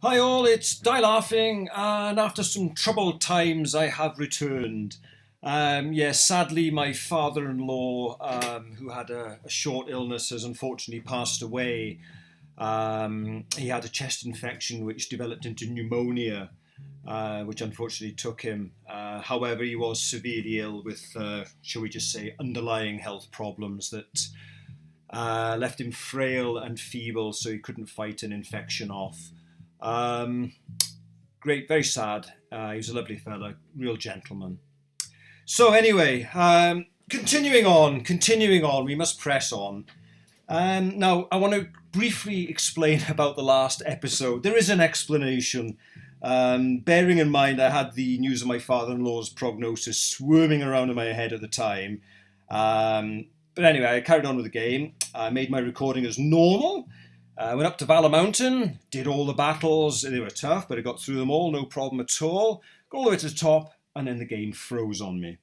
Hi all, it's Die Laughing, and after some troubled times, I have returned. Yes, sadly, my father-in-law, who had a short illness, has unfortunately passed away. He had a chest infection which developed into pneumonia, which unfortunately took him. However, he was severely ill with, shall we just say, underlying health problems that left him frail and feeble, so he couldn't fight an infection off. Um, Great, very sad. He was a lovely fellow, real gentleman. So anyway, continuing on, we must press on. Now, I want to briefly explain about the last episode. There is an explanation. Bearing in mind, I had the news of my father-in-law's prognosis swarming around in my head at the time. But anyway, I carried on with the game. I made my recording as normal. I went up to Valor Mountain, did all the battles. They were tough, but I got through them all, no problem at all. Got all the way to the top, and then the game froze on me.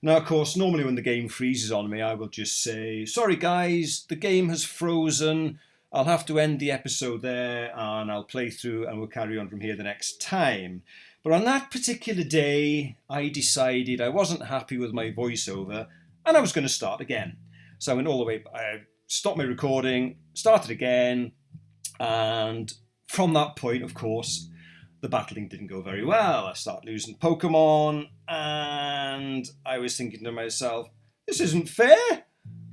Now, of course, normally when the game freezes on me, I will just say, sorry guys, the game has frozen. I'll have to end the episode there, and I'll play through, and we'll carry on from here the next time. But on that particular day, I decided I wasn't happy with my voiceover, and I was going to start again. So I went all the way, I stopped my recording, started again, and from that point, of course, the battling didn't go very well. I started losing Pokemon, and I was thinking to myself, this isn't fair.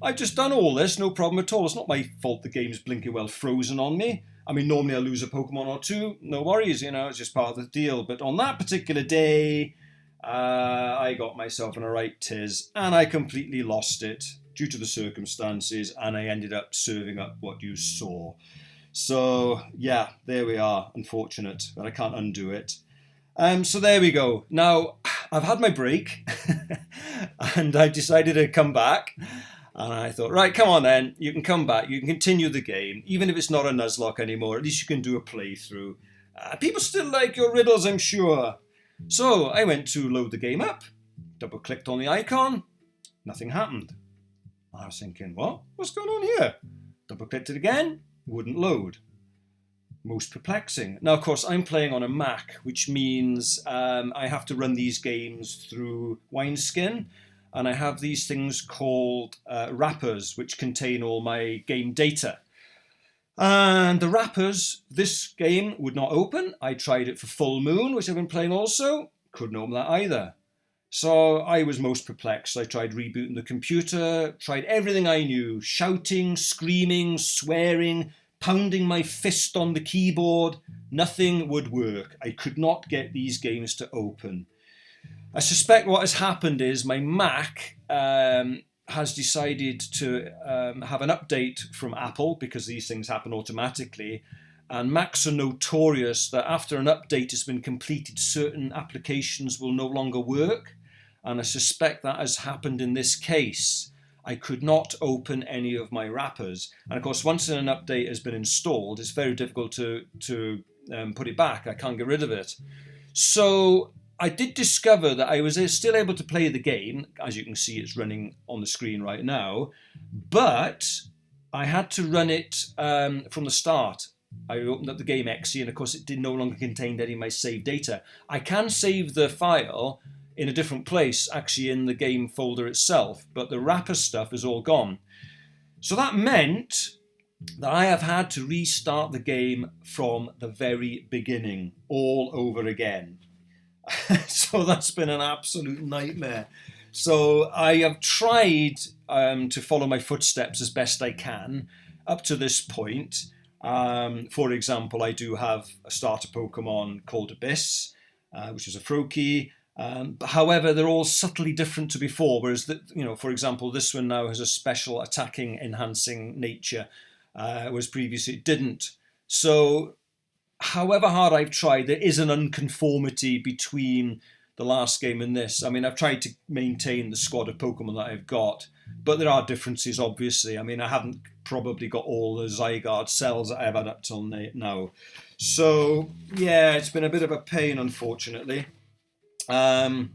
I've just done all this, no problem at all. It's not my fault the game's blinking well frozen on me. I mean, normally I lose a Pokemon or two, no worries, it's just part of the deal. But on that particular day, I got myself in a right tiz, and I completely lost it due to the circumstances, and I ended up serving up what you saw. So, yeah, there we are. Unfortunate, but I can't undo it. So there we go. Now, I've had my break, and I've decided to come back. And I thought, right, come on then. You can come back. You can continue the game. Even if it's not a Nuzlocke anymore, at least you can do a playthrough. People still like your riddles, I'm sure. So I went to load the game up, double-clicked on the icon. Nothing happened. I was thinking, what? What's going on here? Double-clicked it again. Wouldn't load. Most perplexing. Now, of course, I'm playing on a Mac, which means I have to run these games through Wineskin, and I have these things called wrappers, which contain all my game data. And the wrappers, this game would not open. I tried it for Full Moon, which I've been playing also. Couldn't open that either. So I was most perplexed. I tried rebooting the computer, tried everything I knew, shouting, screaming, swearing, pounding my fist on the keyboard. Nothing would work. I could not get these games to open. I suspect what has happened is my Mac has decided to have an update from Apple, because these things happen automatically. And Macs are notorious that after an update has been completed, certain applications will no longer work. And I suspect that has happened in this case. I could not open any of my wrappers. And of course, once an update has been installed, it's very difficult to put it back. I can't get rid of it. So I did discover that I was still able to play the game. As you can see, it's running on the screen right now. But I had to run it from the start. I opened up the game exe, and of course it no longer contained any of my saved data. I can save the file in a different place, actually in the game folder itself, but the wrapper stuff is all gone. So that meant that I have had to restart the game from the very beginning, all over again. So that's been an absolute nightmare. So I have tried to follow my footsteps as best I can up to this point. For example, I do have a starter Pokemon called Abyss, which is a Froakie. However, they're all subtly different to before, whereas, for example, this one now has a special attacking enhancing nature, whereas previously it didn't. So, however hard I've tried, there is an unconformity between the last game and this. I mean, I've tried to maintain the squad of Pokemon that I've got, but there are differences, obviously. I mean, I haven't probably got all the Zygarde cells that I've had up till now. So, yeah, it's been a bit of a pain, unfortunately. So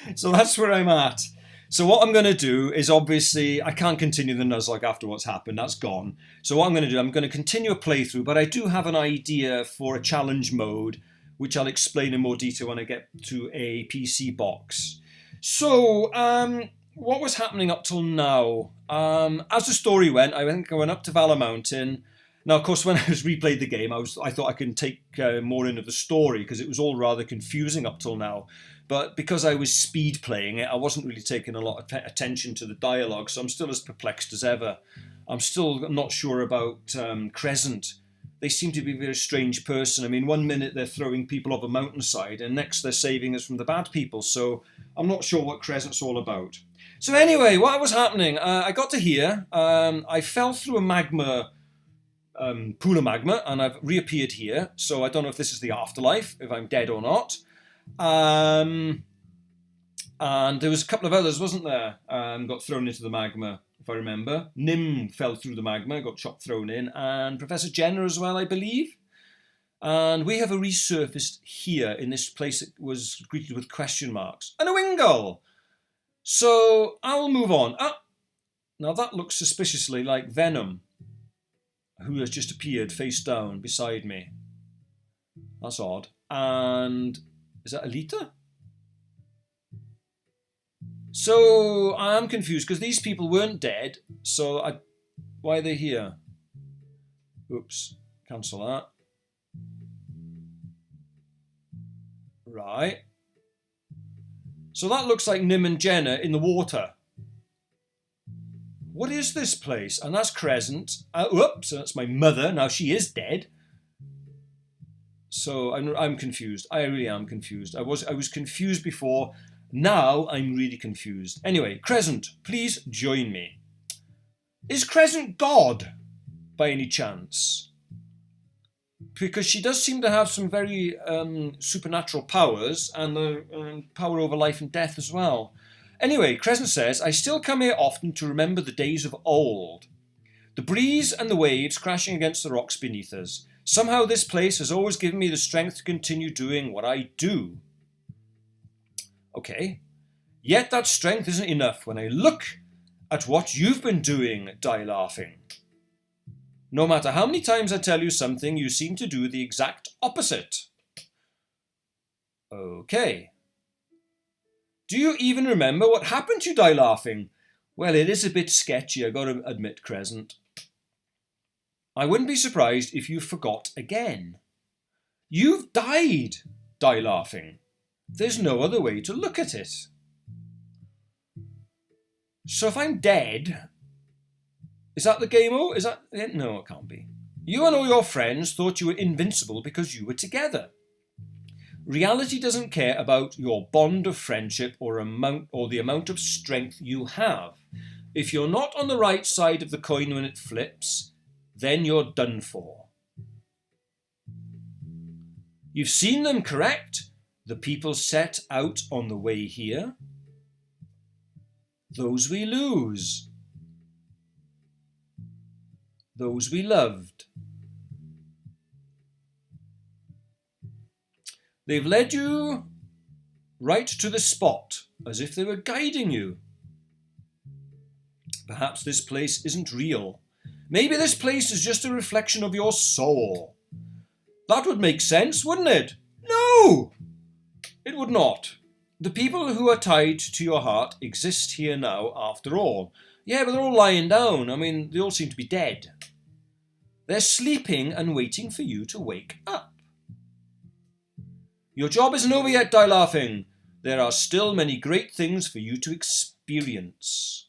that's where I'm at. So what I'm going to do is, obviously, I can't continue the Nuzlocke after what's happened. That's gone. So what I'm going to do, I'm going to continue a playthrough, but I do have an idea for a challenge mode, which I'll explain in more detail when I get to a PC box. So, what was happening up till now? As the story went, I think I went up to Valor Mountain. Now, of course, when I was replayed the game, I thought I could take more into the story because it was all rather confusing up till now. But because I was speed playing it, I wasn't really taking a lot of attention to the dialogue, so I'm still as perplexed as ever. I'm still not sure about Crescent. They seem to be a very strange person. I mean, one minute they're throwing people off a mountainside, and next they're saving us from the bad people. So I'm not sure what Crescent's all about. So anyway, what was happening? I got to here. I fell through a magma pool of magma, and I've reappeared here. So I don't know if this is the afterlife, if I'm dead or not. And there was a couple of others, wasn't there? Got thrown into the magma, if I remember. Nim fell through the magma, got chopped thrown in, and Professor Jenner as well, I believe. And we have a resurfaced here in this place that was greeted with question marks. And a Wingull! So I'll move on. Ah, now that looks suspiciously like Venom, who has just appeared face down beside me. That's odd. And is that Alita? So I'm confused because these people weren't dead. So why are they here? Oops, cancel that. Right. So that looks like Nim and Jenna in the water. What is this place? And that's Crescent. Whoops, that's my mother. Now she is dead. So I'm confused. I really am confused. I was confused before. Now I'm really confused. Anyway, Crescent, please join me. Is Crescent God, by any chance? Because she does seem to have some very supernatural powers and power over life and death as well. Anyway, Crescent says, I still come here often to remember the days of old. The breeze and the waves crashing against the rocks beneath us. Somehow this place has always given me the strength to continue doing what I do. Okay. Yet that strength isn't enough when I look at what you've been doing, Die Laughing. No matter how many times I tell you something, you seem to do the exact opposite. Okay. Do you even remember what happened to you, Die Laughing? Well, it is a bit sketchy, I gotta admit, Crescent. I wouldn't be surprised if you forgot again. You've died, Die Laughing. There's no other way to look at it. So if I'm dead, is that the game over? Is that... No, it can't be. You and all your friends thought you were invincible because you were together. Reality doesn't care about your bond of friendship or the amount of strength you have. If you're not on the right side of the coin when it flips, then you're done for. You've seen them, correct? The people set out on the way here. Those we lose. Those we loved. They've led you right to the spot, as if they were guiding you. Perhaps this place isn't real. Maybe this place is just a reflection of your soul. That would make sense, wouldn't it? No! It would not. The people who are tied to your heart exist here now, after all. Yeah, but they're all lying down. I mean, they all seem to be dead. They're sleeping and waiting for you to wake up. Your job isn't over yet, Die Laughing. There are still many great things for you to experience.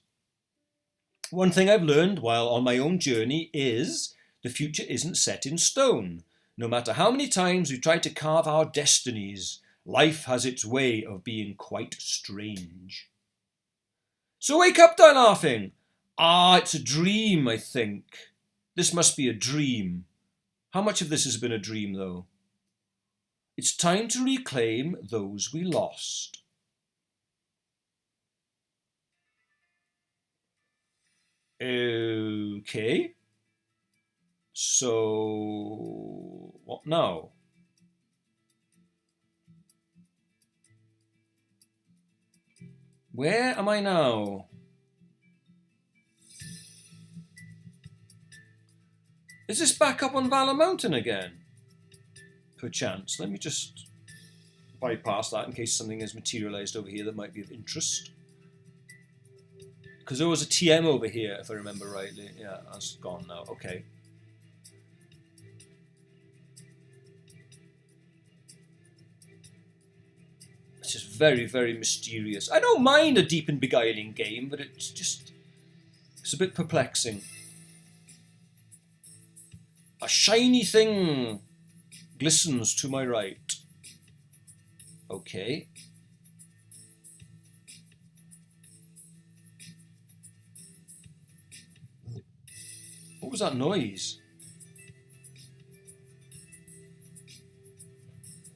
One thing I've learned while on my own journey is the future isn't set in stone. No matter how many times we try to carve our destinies, life has its way of being quite strange. So wake up, Die Laughing. It's a dream, I think. This must be a dream. How much of this has been a dream, though? It's time to reclaim those we lost. Okay. So, what now? Where am I now? Is this back up on Valor Mountain again? Perchance. Let me just bypass that in case something has materialised over here that might be of interest. Because there was a TM over here, if I remember rightly. Yeah, that's gone now. Okay. It's just very, very mysterious. I don't mind a deep and beguiling game, but it's a bit perplexing. A shiny thing glistens to my right. Okay. What was that noise?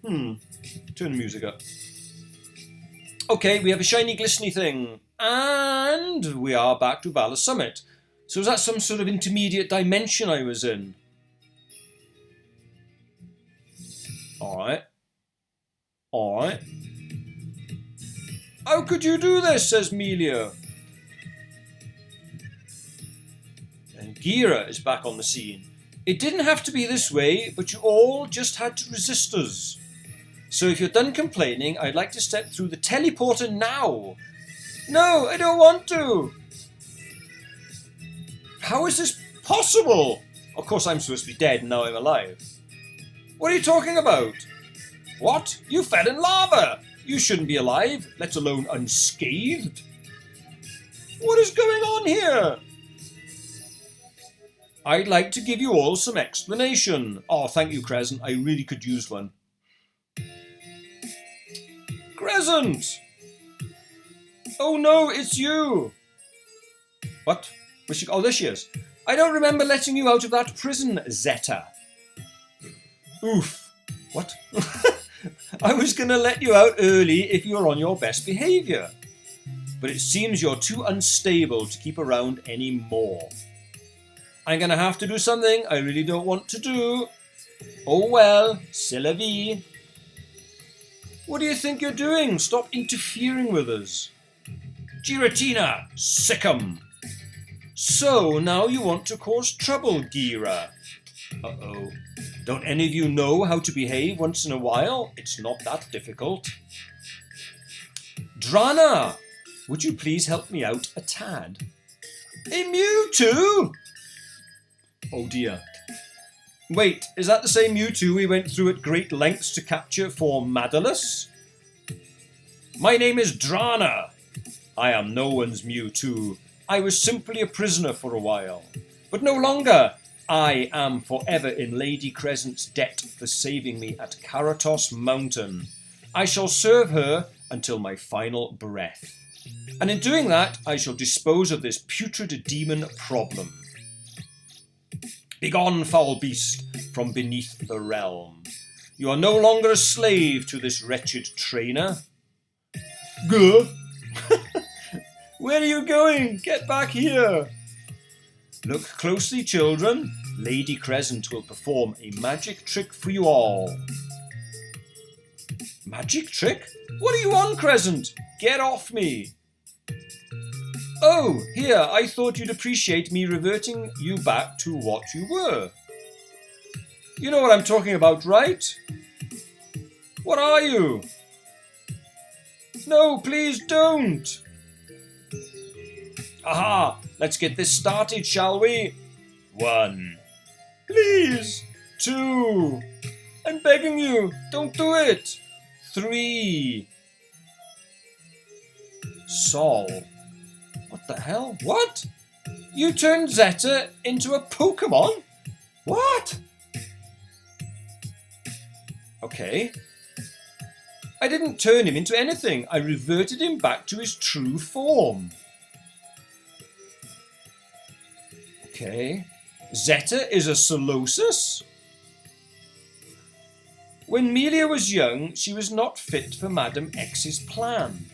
Turn the music up. Okay, we have a shiny glistening thing. And we are back to Valor Summit. So is that some sort of intermediate dimension I was in? Alright. Alright. How could you do this, says Melia. And Gira is back on the scene. It didn't have to be this way, but you all just had to resist us. So if you're done complaining, I'd like to step through the teleporter now. No, I don't want to. How is this possible? Of course, I'm supposed to be dead and now I'm alive. What are you talking about? What? You fell in lava. You shouldn't be alive, let alone unscathed. What is going on here? I'd like to give you all some explanation. Oh, thank you, Crescent. I really could use one. Crescent! Oh no, it's you! What? Oh, there she is. I don't remember letting you out of that prison, Zeta. Oof. What? I was going to let you out early if you were on your best behaviour. But it seems you're too unstable to keep around anymore. I'm going to have to do something I really don't want to do. Oh well, c'est la vie. What do you think you're doing? Stop interfering with us. Giratina, sick 'em. So, now you want to cause trouble, Gira. Uh-oh. Don't any of you know how to behave once in a while? It's not that difficult. Drana, would you please help me out a tad? A Mewtwo? Oh dear. Wait, is that the same Mewtwo we went through at great lengths to capture for Madalus? My name is Drana. I am no one's Mewtwo. I was simply a prisoner for a while. But no longer. I am forever in Lady Crescent's debt for saving me at Karatos Mountain. I shall serve her until my final breath. And in doing that, I shall dispose of this putrid demon problem. Begone, foul beast, from beneath the realm. You are no longer a slave to this wretched trainer. Go. Where are you going? Get back here. Look closely, children. Lady Crescent will perform a magic trick for you all. Magic trick? What are you on, Crescent? Get off me. Oh, here, I thought you'd appreciate me reverting you back to what you were. You know what I'm talking about, right? What are you? No, please don't. Aha, let's get this started, shall we? 1. Please. 2. I'm begging you, don't do it. 3. Sol. What the hell? What? You turned Zeta into a Pokemon? What? Okay. I didn't turn him into anything. I reverted him back to his true form. Okay. Zeta is a Solosis? When Melia was young, she was not fit for Madam X's plan.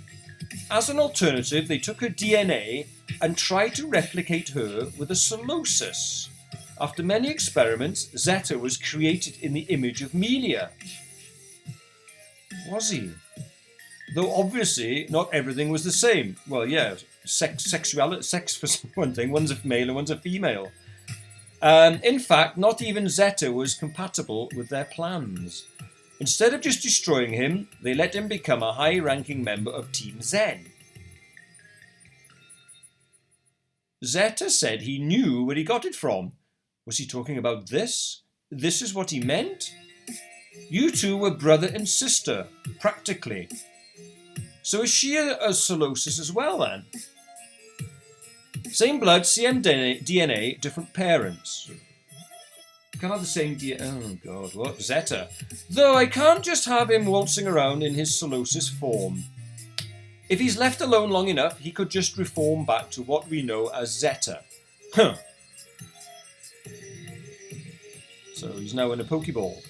As an alternative, they took her DNA and tried to replicate her with a Solosis. After many experiments, Zeta was created in the image of Melia. Was he? Though obviously not everything was the same. Well, yeah, sexuality, sex for one thing, one's a male and one's a female. In fact, not even Zeta was compatible with their plans. Instead of just destroying him, they let him become a high-ranking member of Team Zen. Zeta said he knew where he got it from. Was he talking about this? This is what he meant? You two were brother and sister, practically. So is she a Solosis as well, then? Same blood, same DNA, different parents. Can't have the same DNA. Oh, God, what? Zeta. Though I can't just have him waltzing around in his Solosis form. If he's left alone long enough, he could just reform back to what we know as Zeta. Huh. So he's now in a Pokeball.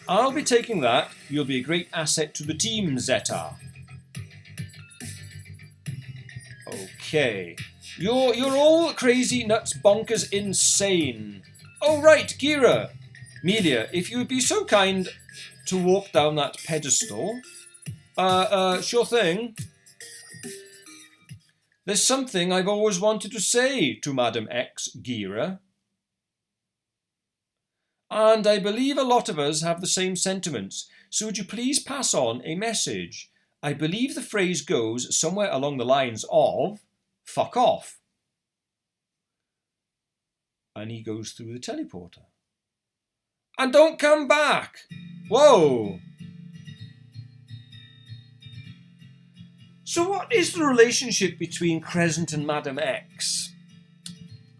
I'll be taking that. You'll be a great asset to the team, Zeta. Okay. You're all crazy, nuts, bonkers, insane. Oh, right, Gira. Melia, if you would be so kind to walk down that pedestal. Sure thing. There's something I've always wanted to say to Madam X, Gira. And I believe a lot of us have the same sentiments, so would you please pass on a message? I believe the phrase goes somewhere along the lines of, fuck off. And he goes through the teleporter. And don't come back! Whoa! So what is the relationship between Crescent and Madam X?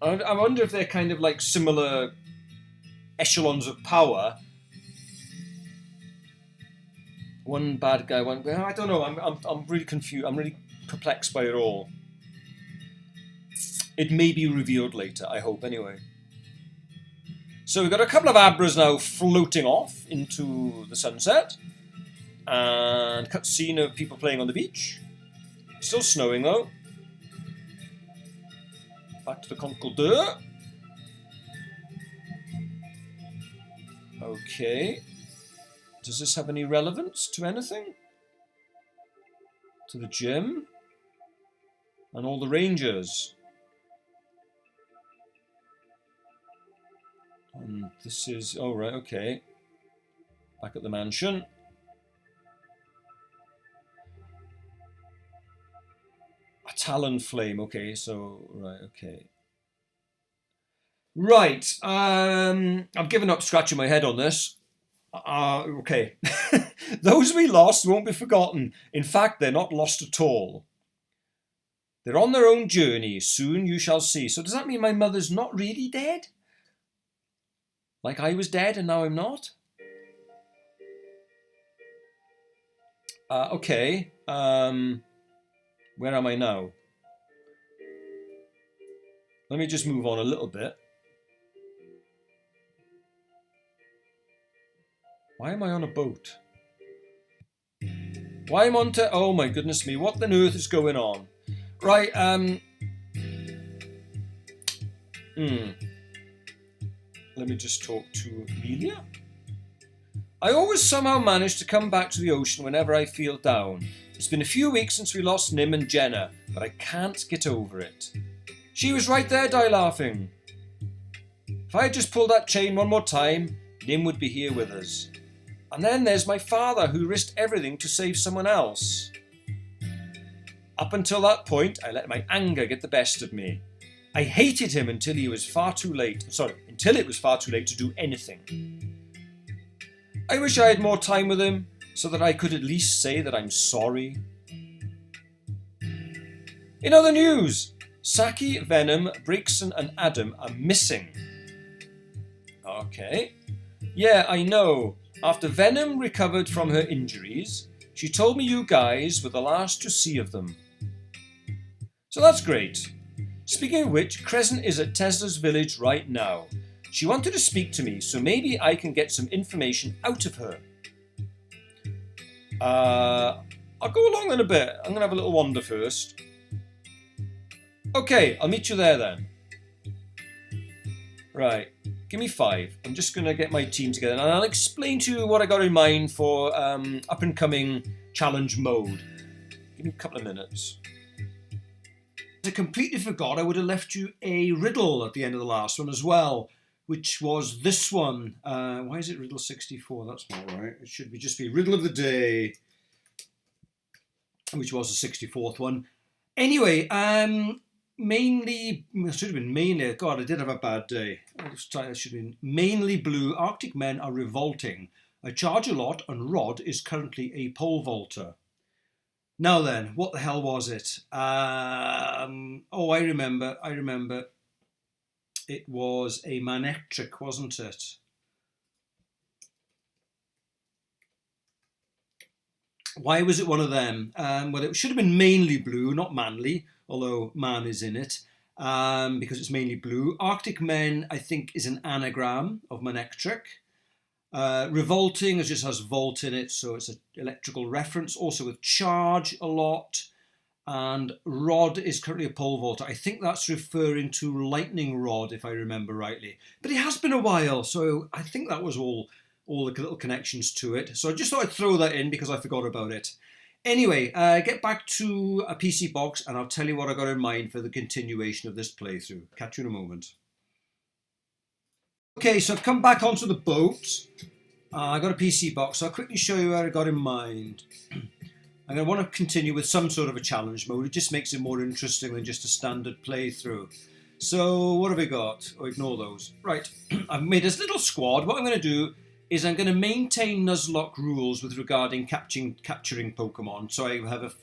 I wonder if they're kind of like similar echelons of power. One bad guy, one... I don't know, I'm really confused. I'm really perplexed by it all. It may be revealed later, I hope, anyway. So we've got a couple of Abras now floating off into the sunset. And cutscene of people playing on the beach. Still snowing, though. Back to the Concours 2. Okay. Does this have any relevance to anything? To the gym? And all the rangers? And this is... Oh, right, okay. Back at the mansion. A Talon Flame, okay, so... Right, okay. Right, I've given up scratching my head on this. Okay. Those we lost won't be forgotten. In fact, they're not lost at all. They're on their own journey. Soon you shall see. So does that mean my mother's not really dead? Like I was dead and now I'm not? Okay. Where am I now? Let me just move on a little bit. Why am I on a boat? Why am I on to... Oh my goodness me, what on earth is going on? Right, Let me just talk to Amelia. I always somehow manage to come back to the ocean whenever I feel down. It's been a few weeks since we lost Nim and Jenna, but I can't get over it. She was right there, die laughing. If I had just pulled that chain one more time, Nim would be here with us. And then there's my father, who risked everything to save someone else. Up until that point, I let my anger get the best of me. I hated him until it was far too late to do anything. I wish I had more time with him, so that I could at least say that I'm sorry. In other news, Saki, Venom, Breakson and Adam are missing. Okay. Yeah, I know. After Venom recovered from her injuries, she told me you guys were the last to see of them. So that's great. Speaking of which, Crescent is at Tesla's village right now. She wanted to speak to me, so maybe I can get some information out of her. I'll go along then a bit. I'm going to have a little wander first. Okay, I'll meet you there then. Right, give me 5. I'm just going to get my team together and I'll explain to you what I got in mind for up-and-coming challenge mode. Give me a couple of minutes. I completely forgot I would have left you a riddle at the end of the last one as well, which was this one. Why is it riddle 64? That's not right. It should just be riddle of the day, which was the 64th one. Anyway, mainly, it should have been mainly, God, I did have a bad day. It should have been mainly blue. Arctic men are revolting. I charge a lot, and Rod is currently a pole vaulter. Now then, what the hell was it? Oh, I remember. It was a manectric, wasn't it? Why was it one of them? Well, it should have been mainly blue, not manly, although man is in it, because it's mainly blue. Arctic men, I think, is an anagram of manectric. Revolting just has volt in it, so it's an electrical reference, also with charge a lot. And Rod is currently a pole vaulter. I think that's referring to lightning rod, if I remember rightly. But it has been a while, so I think that was all the little connections to it. So I just thought I'd throw that in because I forgot about it. Anyway, get back to a PC box and I'll tell you what I got in mind for the continuation of this playthrough. Catch you in a moment. Okay, so I've come back onto the boat. I got a PC box, so I'll quickly show you what I got in mind. I'm going to want to continue with some sort of a challenge mode. It just makes it more interesting than just a standard playthrough. So what have we got? Oh, ignore those. Right, I've made this little squad. What I'm going to do is I'm going to maintain Nuzlocke rules with regarding capturing Pokemon. So I have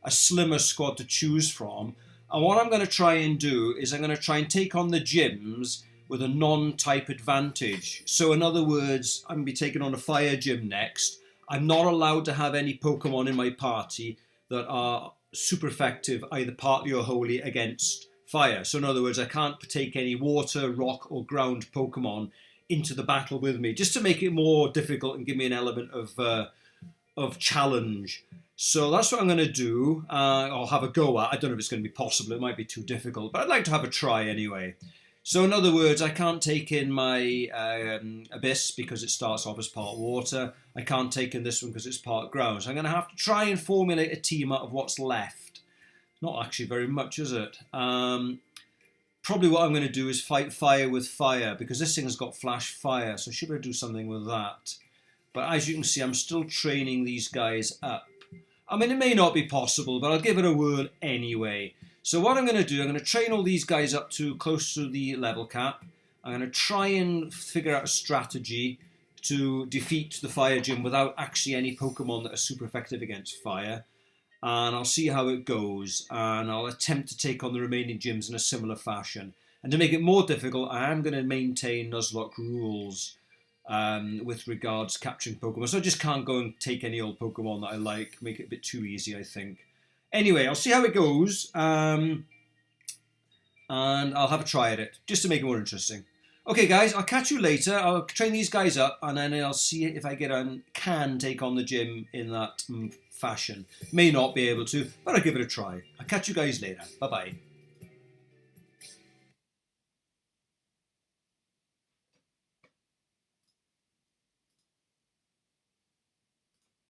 a slimmer squad to choose from. And what I'm going to try and do is I'm going to try and take on the gyms with a non-type advantage. So in other words, I'm going to be taking on a fire gym next. I'm not allowed to have any Pokemon in my party that are super effective, either partly or wholly, against fire. So in other words, I can't take any water, rock or ground Pokemon into the battle with me, just to make it more difficult and give me an element of challenge. So that's what I'm going to do. I'll have a go at. I don't know if it's going to be possible. It might be too difficult, but I'd like to have a try anyway. So in other words, I can't take in my Abyss because it starts off as part water. I can't take in this one because it's part ground. So I'm going to have to try and formulate a team out of what's left. Not actually very much, is it? Probably what I'm going to do is fight fire with fire because this thing has got flash fire. So I should be able to do something with that. But as you can see, I'm still training these guys up. I mean, it may not be possible, but I'll give it a whirl anyway. So what I'm going to do, I'm going to train all these guys up to close to the level cap. I'm going to try and figure out a strategy to defeat the fire gym without actually any Pokemon that are super effective against fire. And I'll see how it goes. And I'll attempt to take on the remaining gyms in a similar fashion. And to make it more difficult, I am going to maintain Nuzlocke rules with regards to capturing Pokemon. So I just can't go and take any old Pokemon that I like. Make it a bit too easy, I think. Anyway, I'll see how it goes, and I'll have a try at it, just to make it more interesting. Okay, guys, I'll catch you later. I'll train these guys up, and then I'll see if I can take on the gym in that fashion. May not be able to, but I'll give it a try. I'll catch you guys later. Bye-bye.